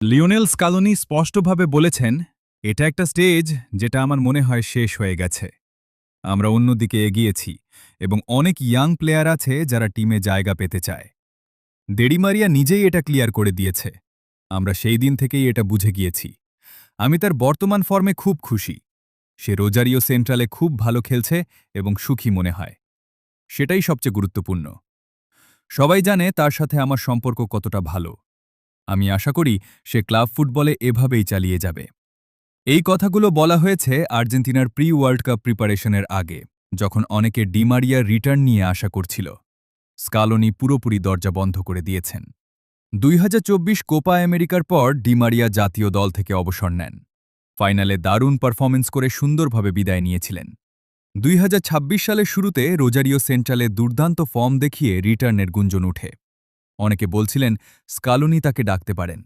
Lionel Scaloni স্পষ্টভাবে বলেছেন, এটা একটা স্টেজ যেটা আমার মনে হয় শেষ হয়ে গেছে। আমরা অন্যদিকে এগিয়েছি এবং অনেক ইয়াং প্লেয়ার আছে যারা টিমে জায়গা পেতে চায়। ডেডিমারিয়া নিজেই এটা ক্লিয়ার করে দিয়েছে। আমরা সেই দিন থেকেই এটা বুঝে গিয়েছি। আমি তার বর্তমান ফর্মে খুব খুশি। সে রোজারিও সেন্ট্রালে খুব ভালো খেলছে এবং সুখী মনে হয়। সেটাই সবচেয়ে গুরুত্বপূর্ণ। সবাই জানে তার সাথে আমার সম্পর্ক কতটা ভালো। আমি আশা করি সে ক্লাব ফুটবলে এভাবেই চালিয়ে যাবে। এই কথাগুলো বলা হয়েছে আর্জেন্টিনার প্রি ওয়ার্ল্ড কাপ প্রিপারেশনের আগে, যখন অনেকে ডিমারিয়ার রিটার্ন নিয়ে আশা করছিল। স্কালোনি পুরোপুরি দরজা বন্ধ করে দিয়েছেন। ২০২৪ কোপা আমেরিকার পর ডিমারিয়া জাতীয় দল থেকে অবসর নেন। ফাইনালে দারুণ পারফরমেন্স করে সুন্দরভাবে বিদায় নিয়েছিলেন। ২০২৬ সালের শুরুতে রোজারিও সেন্ট্রালে দুর্দান্ত ফর্ম দেখিয়ে রিটার্নের গুঞ্জন উঠে। অনেকে বলছিলেন স্কালোনি তাকে ডাকতে পারেন।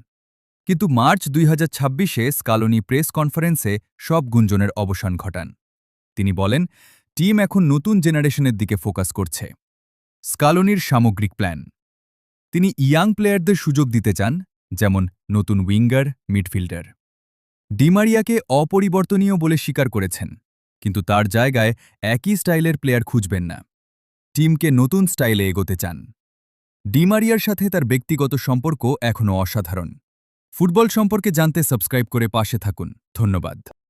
কিন্তু মার্চ ২০২৬-এ স্কালোনি প্রেস কনফারেন্সে সব গুঞ্জনের অবসান ঘটান। তিনি বলেন, টিম এখন নতুন জেনারেশনের দিকে ফোকাস করছে। স্কালোনির সামগ্রিক প্ল্যান, তিনি ইয়াং প্লেয়ারদের সুযোগ দিতে চান, যেমন নতুন উইঙ্গার, মিডফিল্ডার। ডিমারিয়াকে অপরিবর্তনীয় বলে স্বীকার করেছেন, কিন্তু তার জায়গায় একই স্টাইলের প্লেয়ার খুঁজবেন না। টিমকে নতুন স্টাইলে এগোতে চান। ডিমারিয়ার সাথে তার ব্যক্তিগত সম্পর্ক এখনও অসাধারণ। ফুটবল সম্পর্কে জানতে সাবস্ক্রাইব করে পাশে থাকুন। ধন্যবাদ।